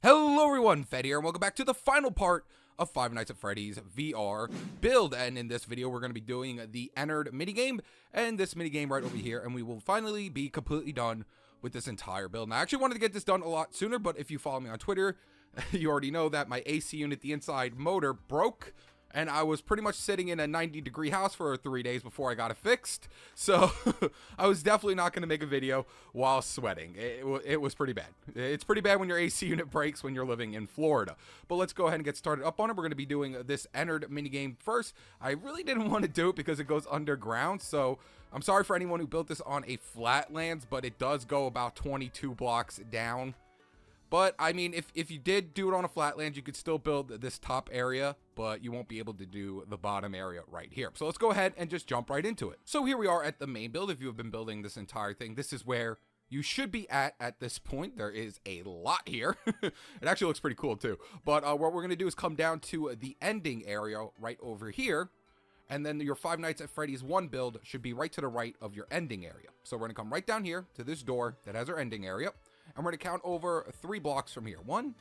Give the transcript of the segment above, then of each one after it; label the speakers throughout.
Speaker 1: Hello everyone, Fed here, and welcome back to the final part of Five Nights at Freddy's VR build. And in this video, we're going to be doing the entered minigame, and this minigame right over here, and we will finally be completely done with this entire build. And I actually wanted to get this done a lot sooner, but if you follow me on Twitter, you already know that my AC unit, the inside motor, broke. And I was pretty much sitting in a 90-degree house for 3 days before I got it fixed. So I was definitely not going to make a video while sweating. It was pretty bad. It's pretty bad when your AC unit breaks when you're living in Florida. But let's go ahead and get started up on it. We're going to be doing this entered minigame first. I really didn't want to do it because it goes underground. So I'm sorry for anyone who built this on a flatlands, but it does go about 22 blocks down. But, I mean, if you did do it on a flatland, you could still build this top area, but you won't be able to do the bottom area right here. So let's go ahead and just jump right into it. So here we are at the main build. If you have been building this entire thing, this is where you should be at this point. There is a lot here. It actually looks pretty cool, too. But what we're going to do is come down to the ending area right over here. And then your Five Nights at Freddy's 1 build should be right to the right of your ending area. So we're going to come right down here to this door that has our ending area. And we're going to count over 3 blocks from here. 1,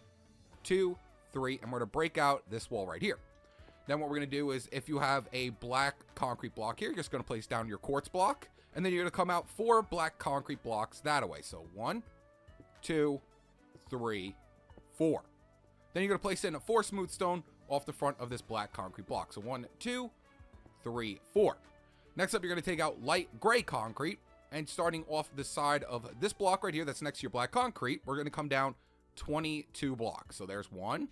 Speaker 1: 2, 3, and we're going to break out this wall right here. Then what we're going to do is, if you have a black concrete block here, you're just going to place down your quartz block, and then you're going to come out 4 black concrete blocks that way. So 1, 2, 3, 4. Then you're going to place in 4 smooth stone off the front of this black concrete block. So 1, 2, 3, 4. Next up, you're going to take out light gray concrete. And starting off the side of this block right here that's next to your black concrete, we're going to come down 22 blocks. So there's 1,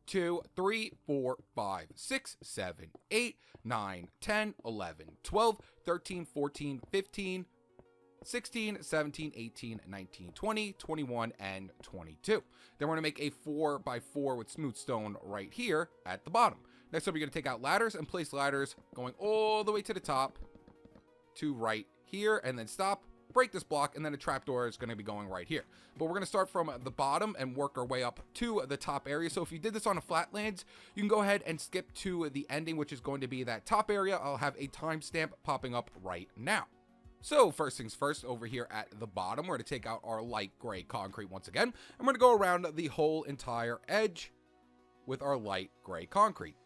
Speaker 1: 2, 3, 4, 5, 6, 7, 8, 9, 10, 11, 12, 13, 14, 15, 16, 17, 18, 19, 20, 21, and 22. Then we're going to make a 4x4 with smooth stone right here at the bottom. Next up, you're going to take out ladders and place ladders going all the way to the top to right here, and then stop, break this block, and then a trapdoor is going to be going right here. But we're going to start from the bottom and work our way up to the top area. So if you did this on a flatlands, you can go ahead and skip to the ending, which is going to be that top area. I'll have a timestamp popping up right now. So first things first, over here at the bottom, we're going to take out our light gray concrete once again, and we're going to go around the whole entire edge with our light gray concrete.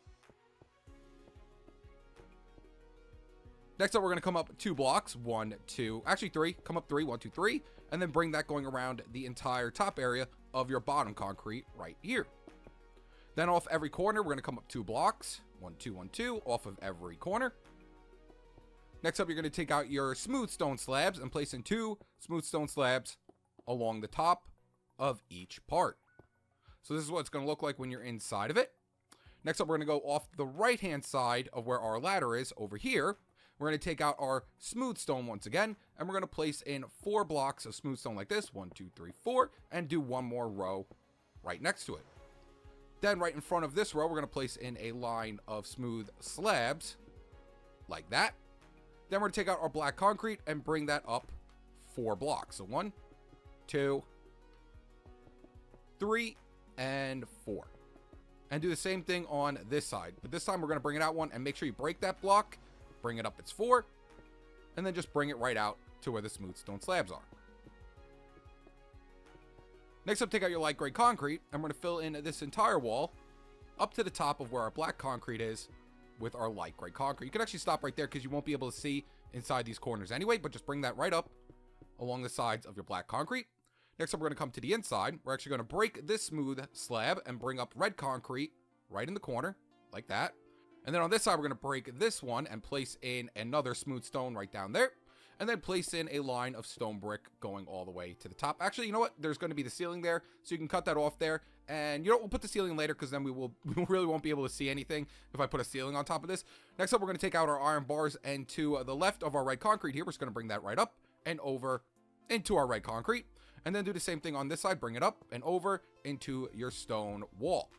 Speaker 1: Next up, we're going to come up 2 blocks, 1, 2, actually 3, come up 3, 1, 2, 3, and then bring that going around the entire top area of your bottom concrete right here. Then off every corner, we're going to come up 2 blocks, 1, 2, 1, 2, off of every corner. Next up, you're going to take out your smooth stone slabs and place in 2 smooth stone slabs along the top of each part. So this is what it's going to look like when you're inside of it. Next up, we're going to go off the right-hand side of where our ladder is over here. We're going to take out our smooth stone once again, and we're going to place in 4 blocks of smooth stone like this, 1, 2, 3, 4, and do 1 more row right next to it. Then right in front of this row, we're going to place in a line of smooth slabs like that. Then we're going to take out our black concrete and bring that up 4 blocks. So 1, 2, 3, and 4. And do the same thing on this side. But this time we're going to bring it out 1 and make sure you break that block. Bring it up, it's 4, and then just bring it right out to where the smooth stone slabs are. Next up, take out your light gray concrete, and we're going to fill in this entire wall up to the top of where our black concrete is with our light gray concrete. You can actually stop right there because you won't be able to see inside these corners anyway, but just bring that right up along the sides of your black concrete. Next up, we're going to come to the inside. We're actually going to break this smooth slab and bring up red concrete right in the corner like that. And then on this side, we're going to break this one and place in another smooth stone right down there. And then place in a line of stone brick going all the way to the top. Actually, you know what? There's going to be the ceiling there, so you can cut that off there. And you know what? We'll put the ceiling later because then we really won't be able to see anything if I put a ceiling on top of this. Next up, we're going to take out our iron bars, and to the left of our red concrete here, we're just going to bring that right up and over into our red concrete. And then do the same thing on this side. Bring it up and over into your stone wall.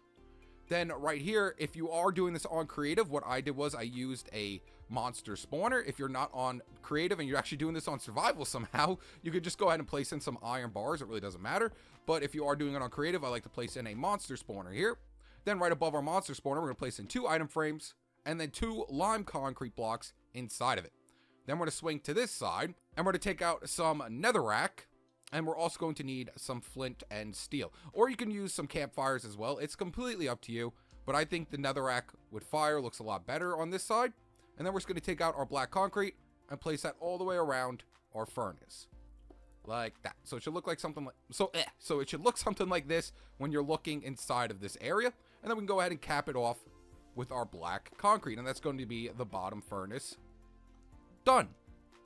Speaker 1: Then right here, if you are doing this on creative, what I did was I used a monster spawner. If you're not on creative and you're actually doing this on survival somehow, you could just go ahead and place in some iron bars. It really doesn't matter. But if you are doing it on creative, I like to place in a monster spawner here. Then right above our monster spawner, we're going to place in 2 item frames and then 2 lime concrete blocks inside of it. Then we're going to swing to this side and we're going to take out some netherrack And we're also going to need some flint and steel. Or you can use some campfires as well. It's completely up to you. But I think the netherrack with fire looks a lot better on this side. And then we're just going to take out our black concrete and place that all the way around our furnace. Like that. So it should look like something like... So it should look something like this when you're looking inside of this area. And then we can go ahead and cap it off with our black concrete. And that's going to be the bottom furnace. Done.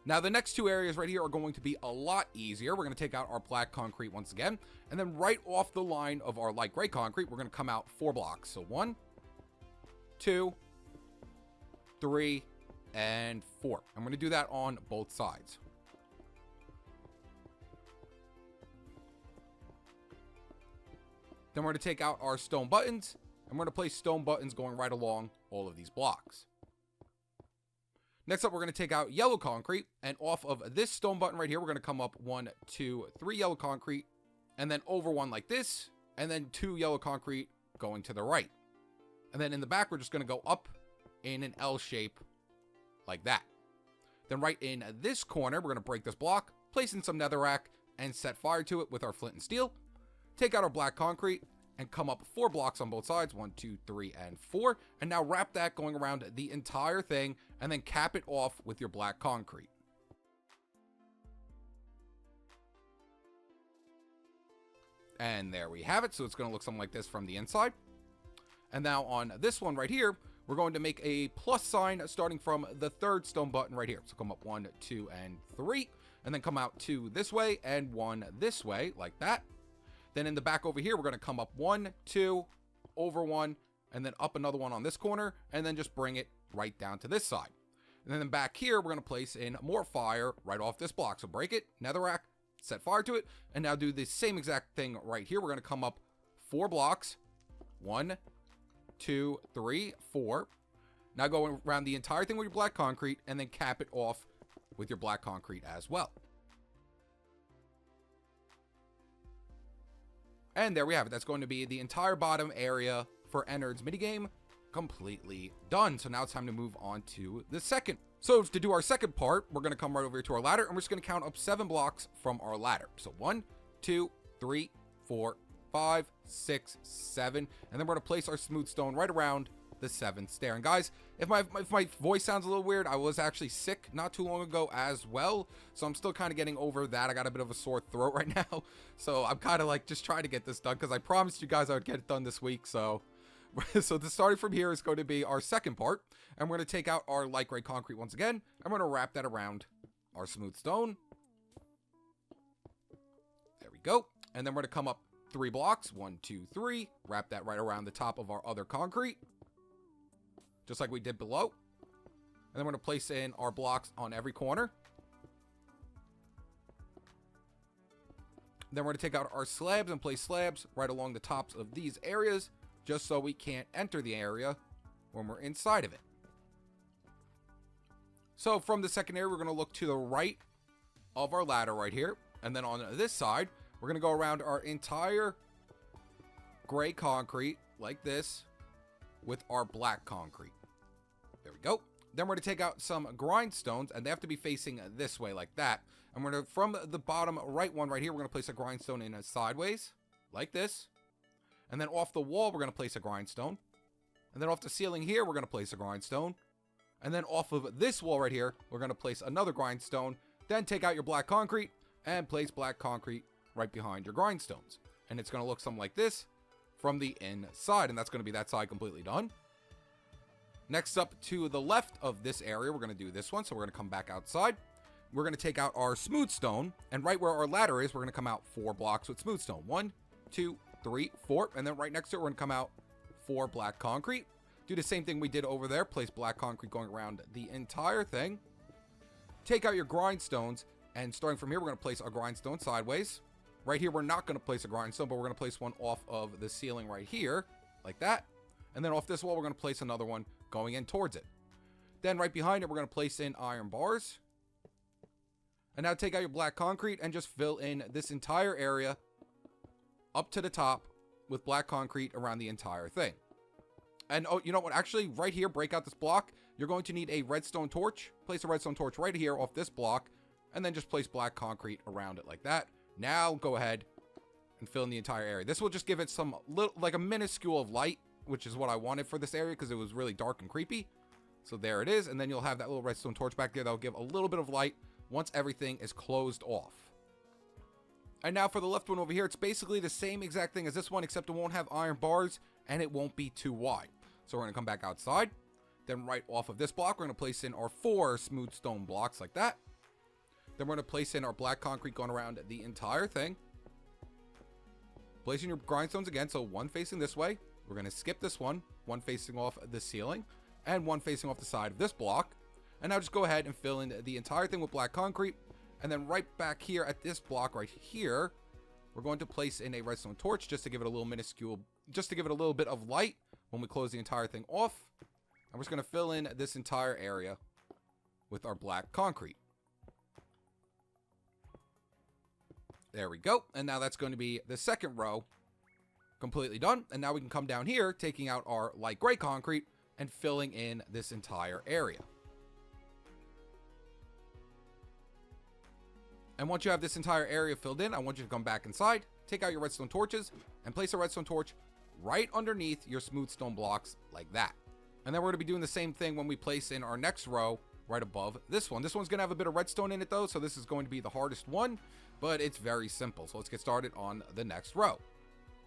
Speaker 1: Now, the next two areas right here are going to be a lot easier. We're going to take out our black concrete once again. And then right off the line of our light gray concrete, we're going to come out 4 blocks. So 1, 2, 3, and 4. I'm going to do that on both sides. Then we're going to take out our stone buttons. And we're going to place stone buttons going right along all of these blocks. Next up, we're going to take out yellow concrete, and off of this stone button right here, we're going to come up 1, 2, 3 yellow concrete, and then over one like this, and then 2 yellow concrete going to the right. And then in the back, we're just going to go up in an L shape like that. Then right in this corner, we're going to break this block, place in some netherrack, and set fire to it with our flint and steel. Take out our black concrete, and come up 4 blocks on both sides, 1, 2, 3, and 4. And now wrap that going around the entire thing, and then cap it off with your black concrete. And there we have it. So it's going to look something like this from the inside. And now on this one right here, we're going to make a plus sign starting from the 3rd stone button right here. So come up 1, 2, and 3, and then come out 2 this way and 1 this way, like that. Then in the back over here, we're going to come up 1, 2, over 1, and then up another one on this corner, and then just bring it right down to this side. And then back here, we're going to place in more fire right off this block. So break it, netherrack, set fire to it, and now do the same exact thing right here. We're going to come up 4 blocks, 1, 2, 3, 4. Now go around the entire thing with your black concrete, and then cap it off with your black concrete as well. And there we have it. That's going to be the entire bottom area for Ennard's minigame completely done. So now it's time to move on to the second. So to do our second part, we're going to come right over here to our ladder, and we're just going to count up 7 blocks from our ladder. So 1, 2, 3, 4, 5, 6, 7. And then we're going to place our smooth stone right around the 7th stair. And guys, if my voice sounds a little weird, I was actually sick not too long ago as well, so I'm still kind of getting over that. I got a bit of a sore throat right now, so I'm kind of like just trying to get this done because I promised you guys I would get it done this week. So the starting from here is going to be our second part, and we're going to take out our light gray concrete once again. I'm going to wrap that around our smooth stone. There we go. And then we're going to come up 3 blocks, 1, 2, 3, wrap that right around the top of our other concrete, just like we did below. And then we're going to place in our blocks on every corner. Then we're going to take out our slabs and place slabs right along the tops of these areas, just so we can't enter the area when we're inside of it. So from the second area, we're going to look to the right of our ladder right here. And then on this side, we're going to go around our entire gray concrete like this with our black concrete. There we go. Then we're going to take out some grindstones, and they have to be facing this way like that. And we're going to, from the bottom right one right here, we're going to place a grindstone in sideways like this. And then off the wall, we're going to place a grindstone. And then off the ceiling here, we're going to place a grindstone. And then off of this wall right here, we're going to place another grindstone. Then take out your black concrete and place black concrete right behind your grindstones. And it's going to look something like this from the inside. And that's going to be that side completely done. Next up to the left of this area, we're going to do this one. So we're going to come back outside. We're going to take out our smooth stone. And right where our ladder is, we're going to come out 4 blocks with smooth stone. 1, 2, 3, 4. And then right next to it, we're going to come out 4 black concrete. Do the same thing we did over there. Place black concrete going around the entire thing. Take out your grindstones. And starting from here, we're going to place our grindstone sideways. Right here, we're not going to place a grindstone, but we're going to place one off of the ceiling right here, like that. And then off this wall, we're going to place another one going in towards it. Then right behind it, we're going to place in iron bars. And now take out your black concrete and just fill in this entire area up to the top with black concrete around the entire thing. And oh, you know what? Actually, right here, break out this block. You're going to need a redstone torch. Place a redstone torch right here off this block, and then just place black concrete around it like that. Now go ahead and fill in the entire area. This will just give it some little, like a minuscule of light, which is what I wanted for this area because it was really dark and creepy. So there it is. And then you'll have that little redstone torch back there that'll give a little bit of light once everything is closed off. And now for the left one over here, it's basically the same exact thing as this one, except it won't have iron bars and it won't be too wide. So we're going to come back outside. Then right off of this block, we're going to place in our 4 smooth stone blocks like that. Then we're going to place in our black concrete going around the entire thing. Placing your grindstones again, so one facing this way. We're going to skip this one facing off the ceiling, and one facing off the side of this block. And now just go ahead and fill in the entire thing with black concrete. And then right back here at this block right here, we're going to place in a redstone torch just to give it a little minuscule, just to give it a little bit of light when we close the entire thing off. And we're just going to fill in this entire area with our black concrete. There we go. And now that's going to be the second row completely done. And now we can come down here, taking out our light gray concrete and filling in this entire area. And once you have this entire area filled in, I want you to come back inside, take out your redstone torches, and place a redstone torch right underneath your smooth stone blocks like that. And then we're going to be doing the same thing when we place in our next row right above this one. This one's going to have a bit of redstone in it though, so this is going to be the hardest one, but it's very simple. So let's get started on the next row.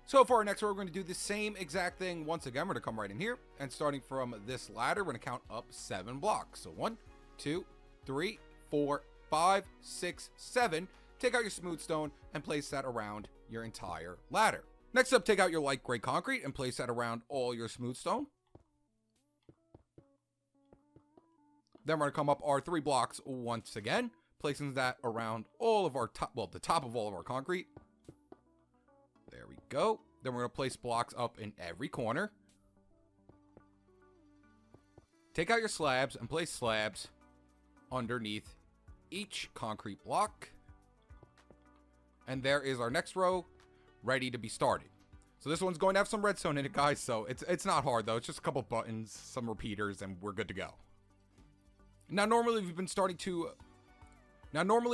Speaker 1: So for our next row, we're going to do the same exact thing once again. We're going to come right in here, and starting from this ladder, we're going to count up 7 blocks. So 1, 2, 3, 4, 5, 6, 7. Take out your smooth stone and place that around your entire ladder. Next up, take out your light gray concrete and place that around all your smooth stone. Then we're going to come up our 3 blocks once again, placing that around all of our top, well, the top of all of our concrete. There we go. Then we're going to place blocks up in every corner. Take out your slabs and place slabs underneath each concrete block. And there is our next row ready to be started. So this one's going to have some redstone in it, guys, so it's not hard though. It's just a couple buttons, some repeaters, and we're good to go. Now normally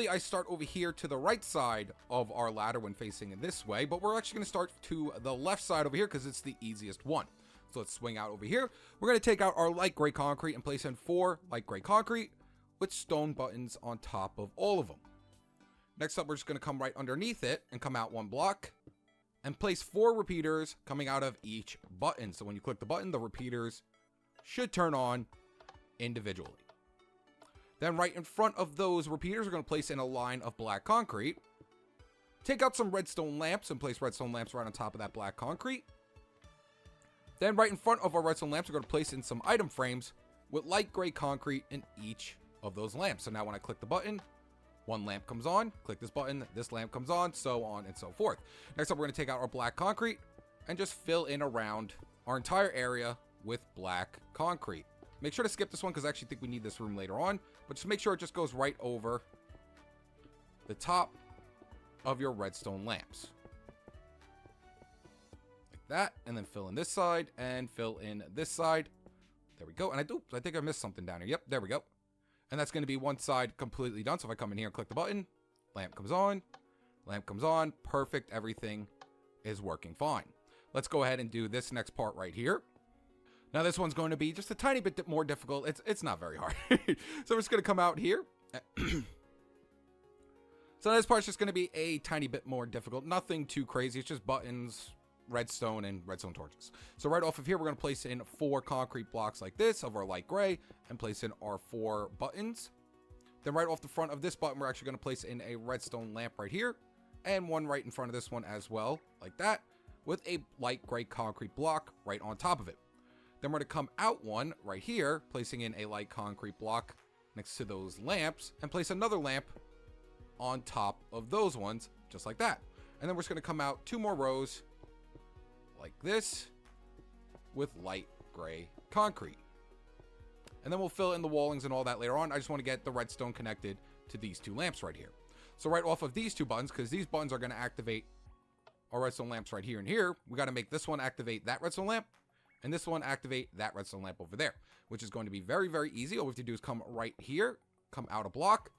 Speaker 1: I start over here to the right side of our ladder when facing it this way, but we're actually going to start to the left side over here because it's the easiest one. So let's swing out over here. We're going to take out our light gray concrete and place in 4 light gray concrete with stone buttons on top of all of them. Next up, we're just going to come right underneath it and come out 1 block and place 4 repeaters coming out of each button. So when you click the button, the repeaters should turn on individually. Then right in front of those repeaters, we're going to place in a line of black concrete. Take out some redstone lamps and place redstone lamps right on top of that black concrete. Then right in front of our redstone lamps, we're going to place in some item frames with light gray concrete in each of those lamps. So now when I click the button, 1 lamp comes on, click this button, this lamp comes on, so on and so forth. Next up, we're going to take out our black concrete and just fill in around our entire area with black concrete. Make sure to skip this one because I actually think we need this room later on, but just make sure it just goes right over the top of your redstone lamps. Like that, and then fill in this side and fill in this side. There we go. And I think I missed something down here. Yep, there we go. And that's going to be one side completely done. So if I come in here and click the button, lamp comes on, perfect. Everything is working fine. Let's go ahead and do this next part right here. Now this one's going to be just a tiny bit more difficult. It's not very hard. So we're just going to come out here. So this part's just going to be a tiny bit more difficult. Nothing too crazy. It's just buttons, redstone, and redstone torches. So right off of here, we're going to place in 4 concrete blocks like this of our light gray and place in our 4 buttons. Then right off the front of this button, we're actually going to place in a redstone lamp right here and one right in front of this one as well, like that, with a light gray concrete block right on top of it. Then we're going to come out one right here, placing in a light concrete block next to those lamps and place another lamp on top of those ones, just like that. And then we're just going to come out 2 more rows like this with light gray concrete. And then we'll fill in the wallings and all that later on. I just want to get the redstone connected to these 2 lamps right here. So right off of these 2 buttons, because these buttons are going to activate our redstone lamps right here and here, we got to make this one activate that redstone lamp and this one activate that redstone lamp over there, which is going to be very, very easy. All we have to do is come right here, come out a block,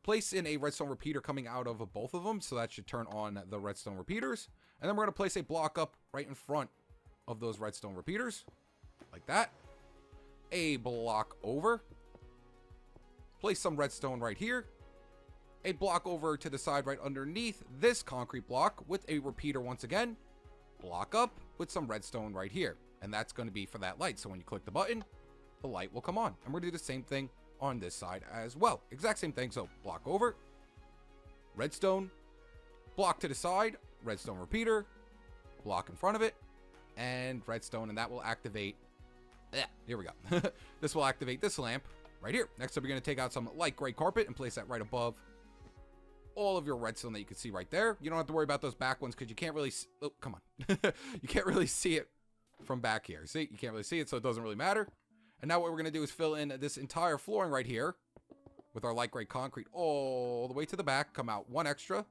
Speaker 1: place in a redstone repeater coming out of both of them, so that should turn on the redstone repeaters. And then we're going to place a block up right in front of those redstone repeaters, like that. A block over. Place some redstone right here. A block over to the side right underneath this concrete block with a repeater once again. Block up with some redstone right here. And that's going to be for that light. So when you click the button, the light will come on. And we're going to do the same thing on this side as well. Exact same thing. So block over, redstone, block to the side, redstone repeater, block in front of it, and redstone. And that will activate. Yeah, here we go. This will activate this lamp right here. Next up, you're going to take out some light gray carpet and place that right above all of your redstone that you can see right there. You don't have to worry about those back ones because you can't really oh, come on. You can't really see it from back here. See, you can't really see it, so it doesn't really matter. And now what we're going to do is fill in this entire flooring right here with our light gray concrete all the way to the back. Come out one extra.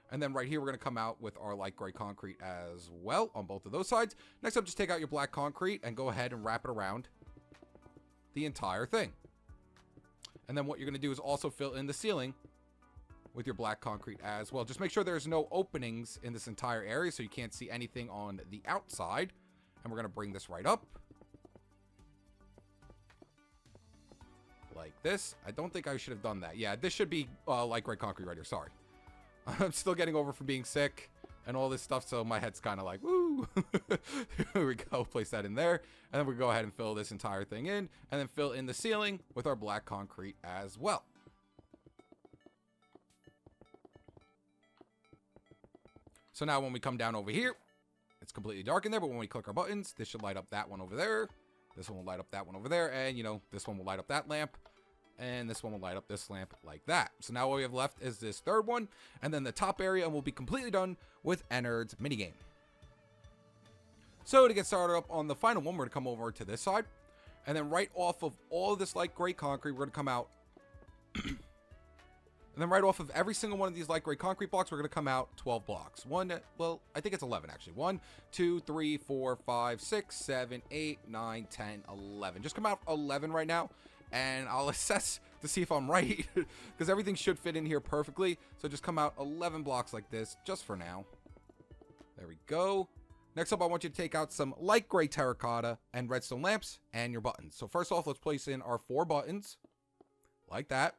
Speaker 1: And then right here, we're going to come out with our light gray concrete as well on both of those sides. Next up, just take out your black concrete and go ahead and wrap it around the entire thing. And then what you're going to do is also fill in the ceiling with your black concrete as well. Just make sure there's no openings in this entire area so you can't see anything on the outside. And we're going to bring this right up. Like this. I don't think I should have done that. Yeah, this should be light gray concrete right here. Sorry. I'm still getting over from being sick and all this stuff, so my head's kind of like, woo. Here we go. Place that in there. And then we go ahead and fill this entire thing in. And then fill in the ceiling with our black concrete as well. So now when we come down over here, it's completely dark in there, but when we click our buttons, this should light up that one over there. This one will light up that one over there. And, you know, this one will light up that lamp. And this one will light up this lamp like that. So now what we have left is this third one. And then the top area, and we'll be completely done with Ennard's minigame. So to get started up on the final one, we're going to come over to this side. And then right off of all of this light gray concrete, we're going to come out. And then right off of every single one of these light gray concrete blocks, we're going to come out 12 blocks. Well, I think it's 11 actually. 1, 2, 3, 4, 5, 6, 7, 8, 9, 10, 11. Just come out 11 right now. And I'll assess to see if I'm right. Because everything should fit in here perfectly. So just come out 11 blocks like this just for now. There we go. Next up, I want you to take out some light gray terracotta and redstone lamps and your buttons. So first off, let's place in our 4 buttons. Like that.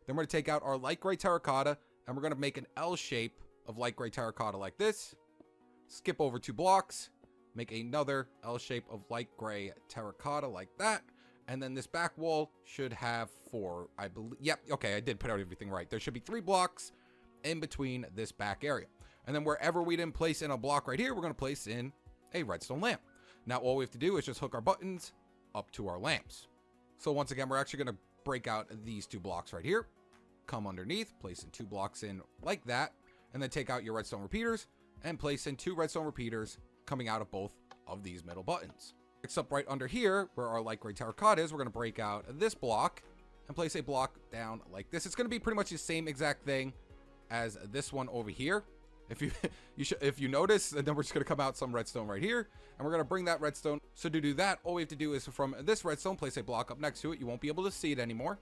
Speaker 1: Then we're going to take out our light gray terracotta, and we're going to make an L shape of light gray terracotta like this. Skip over 2 blocks. Make another L shape of light gray terracotta like that. And then this back wall should have 4, I believe. Yep, okay, I did put out everything right. There should be 3 blocks in between this back area. And then wherever we didn't place in a block right here, we're going to place in a redstone lamp. Now all we have to do is just hook our buttons up to our lamps. So once again, we're actually going to break out these 2 blocks right here. Come underneath, place in 2 blocks in like that, and then take out your redstone repeaters and place in 2 redstone repeaters coming out of both of these middle buttons. Next up right under here, where our light gray terracotta is, we're going to break out this block and place a block down like this. It's going to be pretty much the same exact thing as this one over here. If you notice, then we're just going to come out some redstone right here, and we're going to bring that redstone. So to do that, all we have to do is from this redstone, place a block up next to it. You won't be able to see it anymore.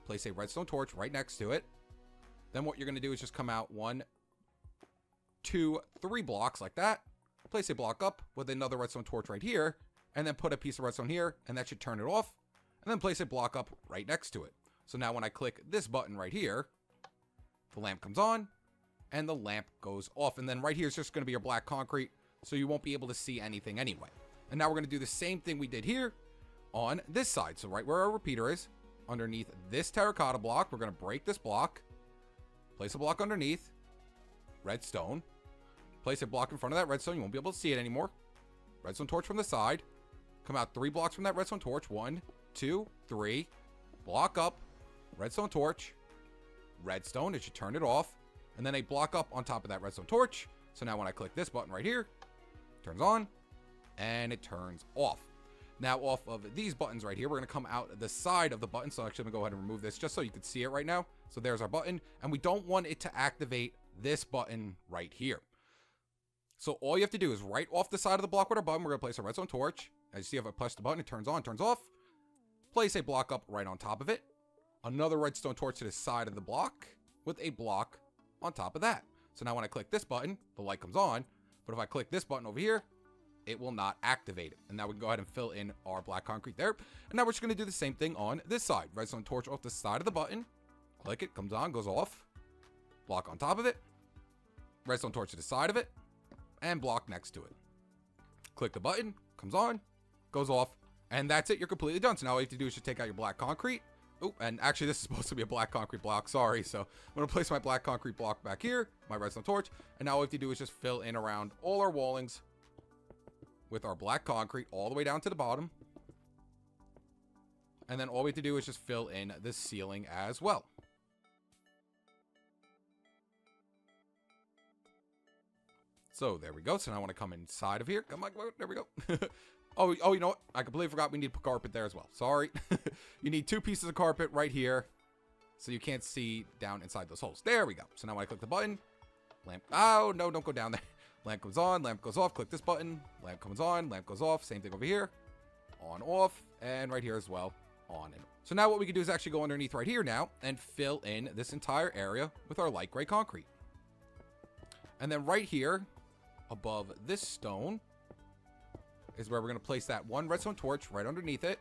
Speaker 1: Place a redstone torch right next to it. Then what you're going to do is just come out 1, 2, 3 blocks like that. Place a block up with another redstone torch right here, and then put a piece of redstone here, and that should turn it off. And then place a block up right next to it. So now when I click this button right here, the lamp comes on, and the lamp goes off. And then right here is just going to be your black concrete, so you won't be able to see anything anyway. And now we're going to do the same thing we did here on this side. So right where our repeater is, underneath this terracotta block, we're going to break this block, place a block underneath, redstone, place a block in front of that redstone. You won't be able to see it anymore. Redstone torch from the side, come out 3 blocks from that redstone torch. 1, 2, 3, block up, redstone torch, redstone, it should turn it off, and then a block up on top of that redstone torch. So now when I click this button right here, it turns on and it turns off. Now off of these buttons right here, we're going to come out the side of the button. So actually I'm going to go ahead and remove this just so you can see it right now. So there's our button, and we don't want it to activate this button right here. So all you have to do is right off the side of the block with our button, we're going to place a redstone torch. As you see, if I press the button, it turns on, turns off. Place a block up right on top of it. another redstone torch to the side of the block with a block on top of that. So now when I click this button, the light comes on. But if I click this button over here, it will not activate it. And now we can go ahead and fill in our black concrete there. And now we're just going to do the same thing on this side. Redstone torch off the side of the button. Click it, comes on, goes off. Block on top of it. Redstone torch to the side of it. And block next to it. Click the button, comes on, goes off. And that's it, you're completely done. So now all you have to do is just take out your black concrete. Oh, and actually this is supposed to be a black concrete block, sorry. So I'm going to place my black concrete block back here, my redstone torch. And now all we have to do is just fill in around all our wallings with our black concrete all the way down to the bottom. And then all we have to do is just fill in the ceiling as well. So there we go. So now I want to come inside of here. Come on, there we go. Oh, you know what? I completely forgot we need carpet there as well. Sorry. You need 2 pieces of carpet right here so you can't see down inside those holes. There we go. So now when I click the button, lamp. Oh, no, don't go down there. Lamp comes on, lamp goes off. Click this button. Lamp comes on, lamp goes off. Same thing over here. On, off, and right here as well. On and. So now what we can do is actually go underneath right here now and fill in this entire area with our light gray concrete. And then right here, above this stone, is where we're going to place that one redstone torch right underneath it.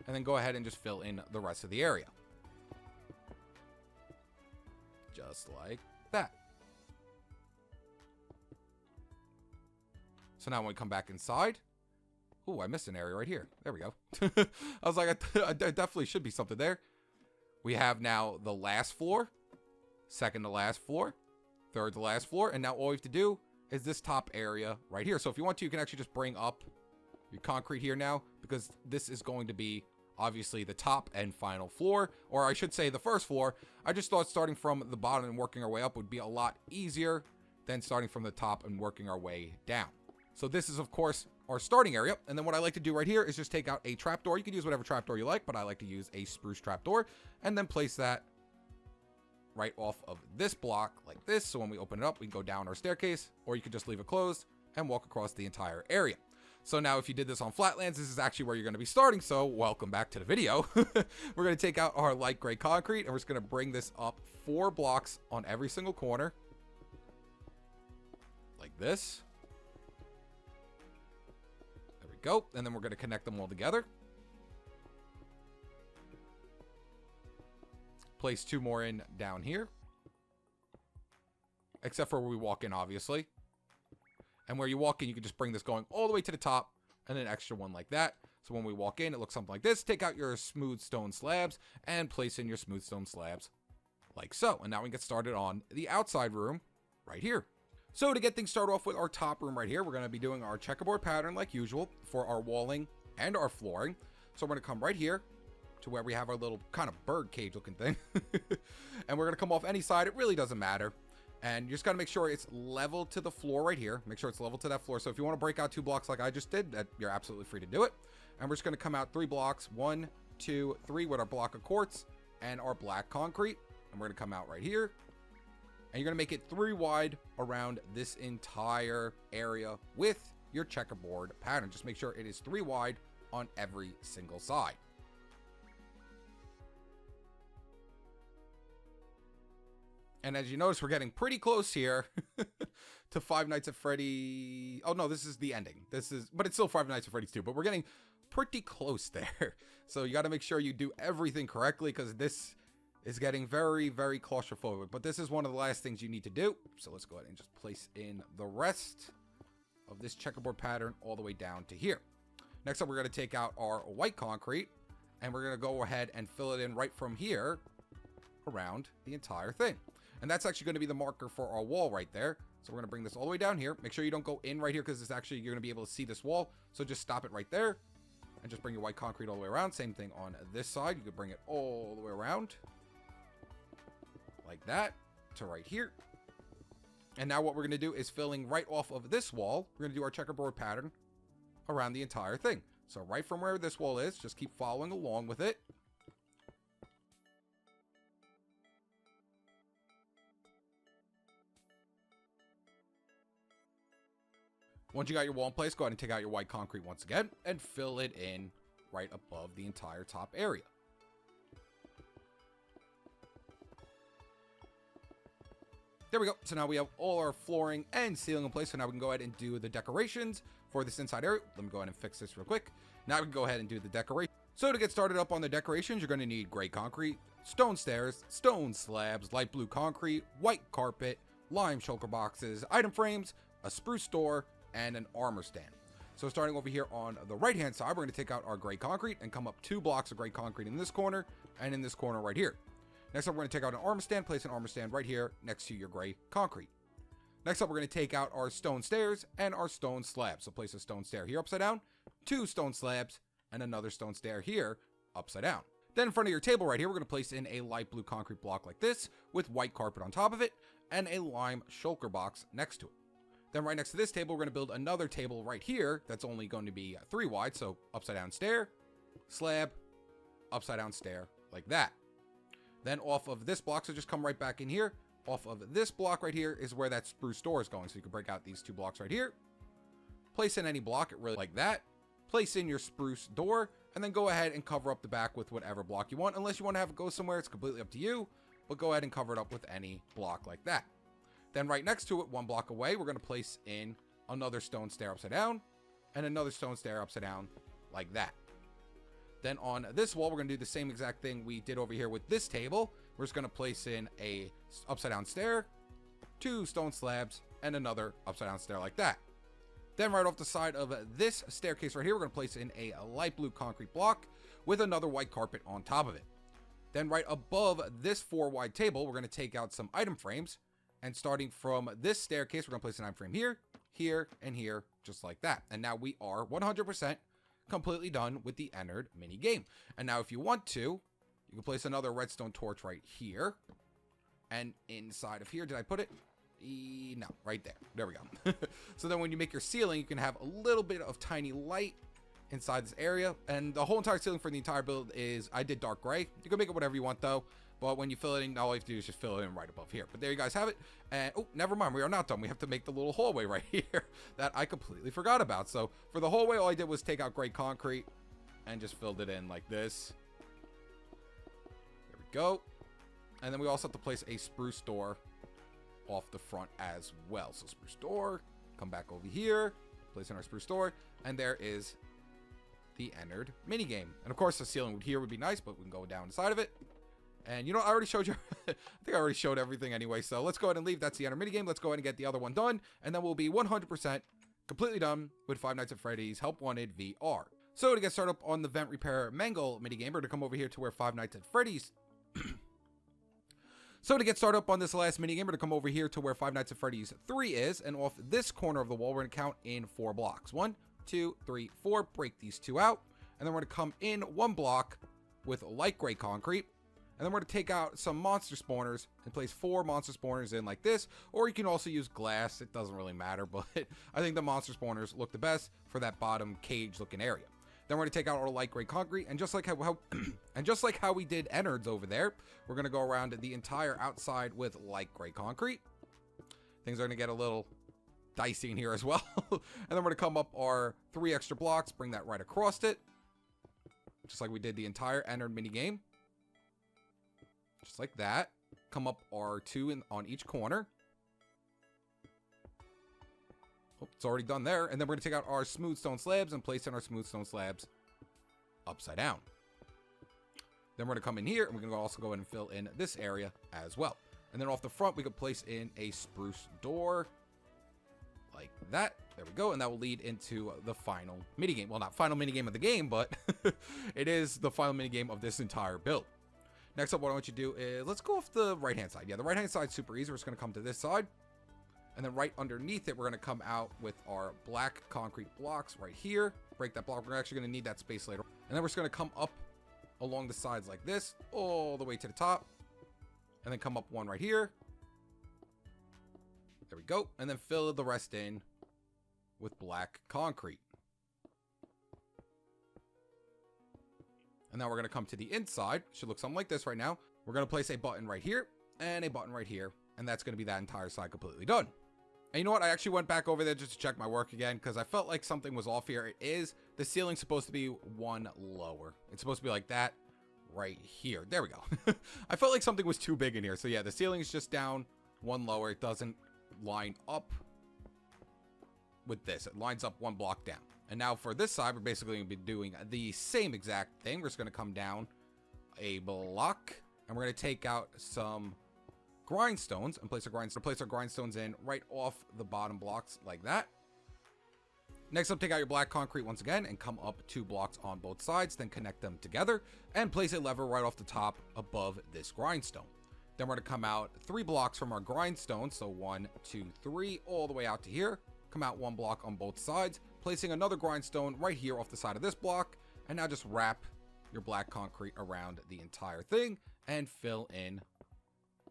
Speaker 1: And then go ahead and just fill in the rest of the area. Just like that. So now when we come back inside, ooh, I missed an area right here. There we go. I was like, I definitely should be something there. We have now the last floor, second to last floor, third to last floor. And now all we have to do is this top area right here. So if you want to, you can actually just bring up your concrete here now, because this is going to be obviously the top and final floor, or I should say the first floor. I just thought starting from the bottom and working our way up would be a lot easier than starting from the top and working our way down. So this is, of course, our starting area. And then what I like to do right here is just take out a trapdoor. You can use whatever trapdoor you like, but I like to use a spruce trapdoor, and then place that right off of this block like this. So when we open it up, we can go down our staircase, or you could just leave it closed and walk across the entire area. So now if you did this on Flatlands, this is actually where you're going to be starting. So welcome back to the video. We're going to take out our light gray concrete, and we're just going to bring this up 4 blocks on every single corner. Like this. There we go. And then we're going to connect them all together. Place 2 more in down here. Except for where we walk in, obviously. And where you walk in, you can just bring this going all the way to the top, and an extra one like that. So when we walk in, it looks something like this. Take out your smooth stone slabs and place in your smooth stone slabs like so. And now we can get started on the outside room right here. So to get things started off with our top room right here, we're going to be doing our checkerboard pattern like usual for our walling and our flooring. So we're going to come right here to where we have our little kind of bird cage looking thing. And we're going to come off any side. It really doesn't matter. And you just got to make sure it's level to the floor right here. Make sure it's level to that floor. So if you want to break out 2 blocks like I just did, you're absolutely free to do it. And we're just going to come out 3 blocks, 1, 2, 3 with our block of quartz and our black concrete. And we're going to come out right here. And you're going to make it 3 wide around this entire area with your checkerboard pattern. Just make sure it is 3 wide on every single side. And as you notice, we're getting pretty close here to Five Nights at Freddy. Oh no, this is the ending. But it's still Five Nights at Freddy's 2, but we're getting pretty close there. So you got to make sure you do everything correctly, because this is getting very, very claustrophobic. But this is one of the last things you need to do. So let's go ahead and just place in the rest of this checkerboard pattern all the way down to here. Next up, we're going to take out our white concrete, and we're going to go ahead and fill it in right from here around the entire thing. And that's actually going to be the marker for our wall right there. So we're going to bring this all the way down here. Make sure you don't go in right here, because it's actually, you're going to be able to see this wall. So just stop it right there and just bring your white concrete all the way around. Same thing on this side. You could bring it all the way around like that to right here. And now what we're going to do is filling right off of this wall. We're going to do our checkerboard pattern around the entire thing. So right from where this wall is, just keep following along with it. Once you got your wall in place, go ahead and take out your white concrete once again and fill it in right above the entire top area. There we go. So now we have all our flooring and ceiling in place. So now we can go ahead and do the decorations for this inside area. Let me go ahead and fix this real quick. Now we can go ahead and do the decoration. So to get started up on the decorations, you're going to need gray concrete, stone stairs, stone slabs, light blue concrete, white carpet, lime shulker boxes, item frames, a spruce door, and an armor stand. So starting over here on the right hand side, we're going to take out our gray concrete and come up 2 blocks of gray concrete in this corner and in this corner right here. Next up, we're going to take out an armor stand, place an armor stand right here next to your gray concrete. Next up, we're going to take out our stone stairs and our stone slabs. So place a stone stair here upside down, 2 stone slabs, and another stone stair here upside down. Then in front of your table right here, we're going to place in a light blue concrete block like this with white carpet on top of it and a lime shulker box next to it. Then right next to this table, we're going to build another table right here that's only going to be 3 wide. So upside down stair, slab, upside down stair like that. Then off of this block, so just come right back in here. Off of this block right here is where that spruce door is going. So you can break out these 2 blocks right here. Place in any block, really like that. Place in your spruce door, and then go ahead and cover up the back with whatever block you want. Unless you want to have it go somewhere, it's completely up to you. But go ahead and cover it up with any block like that. Then right next to it, 1 block away, we're going to place in another stone stair upside down and another stone stair upside down like that. Then on this wall, we're going to do the same exact thing we did over here with this table. We're just going to place in a upside down stair, 2 stone slabs, and another upside down stair like that. Then right off the side of this staircase right here, we're going to place in a light blue concrete block with another white carpet on top of it. Then right above this 4 wide table, we're going to take out some item frames. And starting from this staircase, we're going to place an item frame here, here, and here, just like that. And now we are 100% completely done with the Ennard mini game. And now if you want to, you can place another redstone torch right here. And inside of here, did I put it? No, right there. There we go. So then when you make your ceiling, you can have a little bit of tiny light inside this area. And the whole entire ceiling for the entire build is, I did dark gray. You can make it whatever you want though. But when you fill it in, all you have to do is just fill it in right above here. But there you guys have it. And, oh, never mind. We are not done. We have to make the little hallway right here that I completely forgot about. So for the hallway, all I did was take out gray concrete and just filled it in like this. There we go. And then we also have to place a spruce door off the front as well. So spruce door, come back over here, place in our spruce door, and there is the Ennard mini game. And of course, the ceiling here would be nice, but we can go down inside of it. And you know, I already showed you, I think I already showed everything anyway, so let's go ahead and leave. That's the Ennard minigame. Let's go ahead and get the other one done, and then we'll be 100% completely done with Five Nights at Freddy's Help Wanted VR. So to get started up on the Vent Repair Mangle minigame, we're going to come over here to where Five Nights at Freddy's... So to get started up on this last minigame, we're going to come over here to where Five Nights at Freddy's 3 is, and off this corner of the wall, we're going to count in 4 blocks. 1, 2, 3, 4, break these 2 out, and then we're going to come in 1 block with light gray concrete. And then we're going to take out some monster spawners and place 4 monster spawners in like this. Or you can also use glass. It doesn't really matter, but I think the monster spawners look the best for that bottom cage looking area. Then we're going to take out our light gray concrete. And just like how we did Ennard's over there, we're going to go around the entire outside with light gray concrete. Things are going to get a little dicey in here as well. And then we're going to come up our 3 extra blocks, bring that right across it. Just like we did the entire Ennard mini game. Just like that. Come up our 2 on each corner. Oh, it's already done there. And then we're going to take out our smooth stone slabs and place in our smooth stone slabs upside down. Then we're going to come in here and we're going to also go ahead and fill in this area as well. And then off the front, we could place in a spruce door like that. There we go. And that will lead into the final minigame. Well, not final minigame of the game, but it is the final minigame of this entire build. Next up, what I want you to do is, let's go off the right-hand side. Yeah, the right-hand side's super easy. We're just going to come to this side. And then right underneath it, we're going to come out with our black concrete blocks right here. Break that block. We're actually going to need that space later. And then we're just going to come up along the sides like this, all the way to the top. And then come up 1 right here. There we go. And then fill the rest in with black concrete. And now we're going to come to the inside. Should look something like this right now. We're going to place a button right here and a button right here. And that's going to be that entire side completely done. And you know what? I actually went back over there just to check my work again because I felt like something was off here. It is. The ceiling's supposed to be 1 lower. It's supposed to be like that right here. There we go. I felt like something was too big in here. So yeah, the ceiling is just down one lower. It doesn't line up with this. It lines up one block down. And now for this side, we're basically going to be doing the same exact thing. We're just going to come down a block, and we're going to take out some grindstones and place our grindstones in right off the bottom blocks like that. Next up, take out your black concrete once again and come up 2 blocks on both sides, then connect them together and place a lever right off the top above this grindstone. Then we're going to come out 3 blocks from our grindstone, so 1, 2, 3, all the way out to here. Come out 1 block on both sides, placing another grindstone right here off the side of this block, and now just wrap your black concrete around the entire thing and fill in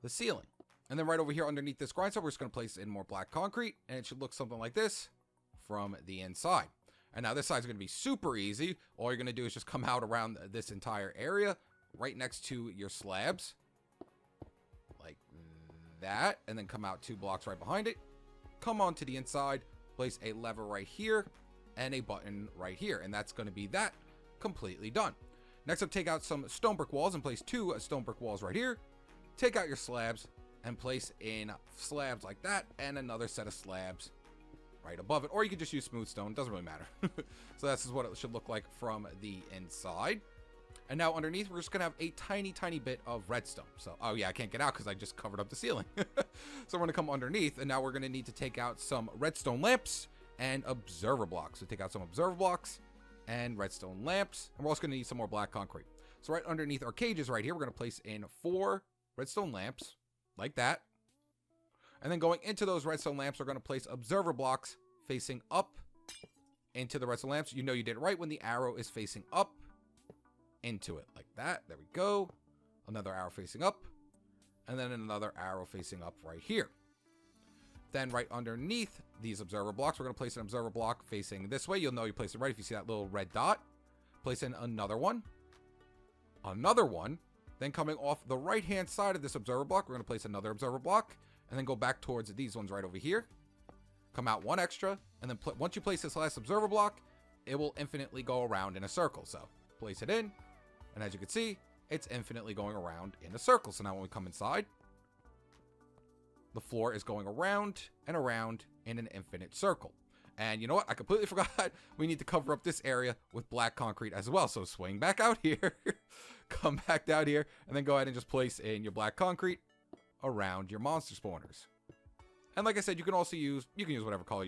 Speaker 1: the ceiling. And then right over here underneath this grindstone, we're just going to place in more black concrete, and it should look something like this from the inside. And now this side's going to be super easy. All you're going to do is just come out around this entire area right next to your slabs like that, and then come out 2 blocks right behind it, come onto the inside, place a lever right here and a button right here, and that's going to be that completely done. Next up, take out some stone brick walls and place 2 stone brick walls right here. Take out your slabs and place in slabs like that and another set of slabs right above it, or you can just use smooth stone. It doesn't really matter. So this is what it should look like from the inside. And now underneath, we're just gonna have a tiny bit of redstone. So, oh yeah, I can't get out because I just covered up the ceiling. So we're gonna come underneath, and now we're gonna need to take out some redstone lamps and observer blocks. So take out some observer blocks and redstone lamps, and we're also gonna need some more black concrete. So right underneath our cages right here, we're gonna place in 4 redstone lamps like that. And then going into those redstone lamps, we're going to place observer blocks facing up into the redstone lamps. You know you did it right when the arrow is facing up into it like that. There we go. Another arrow facing up, and then another arrow facing up right here. Then right underneath these observer blocks, we're going to place an observer block facing this way. You'll know you placed it right if you see that little red dot. Place in another one. Then coming off the right-hand side of this observer block, we're going to place another observer block, and then go back towards these ones right over here. Come out 1 extra, and then once you place this last observer block, it will infinitely go around in a circle. So place it in, and as you can see, it's infinitely going around in a circle. So now when we come inside, the floor is going around and around in an infinite circle. And you know what? I completely forgot. We need to cover up this area with black concrete as well. So swing back out here, come back down here, and then go ahead and just place in your black concrete around your monster spawners. And like I said, you can use whatever color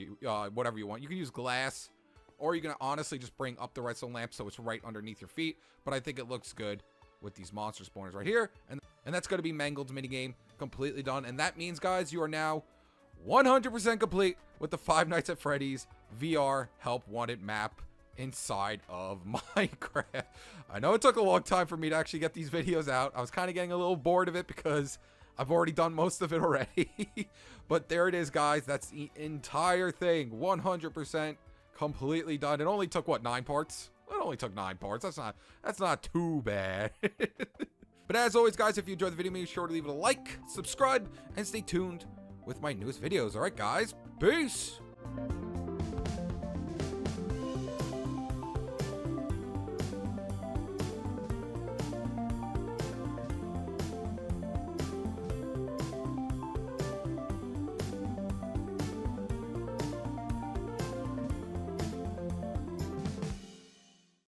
Speaker 1: whatever you want. You can use glass, or you can honestly just bring up the redstone lamp so it's right underneath your feet. But I think it looks good with these monster spawners right here. And that's going to be Mangold's minigame completely done. And that means, guys, you are now 100% complete with the Five Nights at Freddy's VR Help Wanted map inside of Minecraft. I know it took a long time for me to actually get these videos out. I was kind of getting a little bored of it because I've already done most of it already. But there it is, guys. That's the entire thing. 100% completely done. It only took, what, 9 parts? It only took 9 parts. That's not too bad. But as always, guys, if you enjoyed the video, make sure to leave it a like, subscribe, and stay tuned with my newest videos. All right, guys. Peace.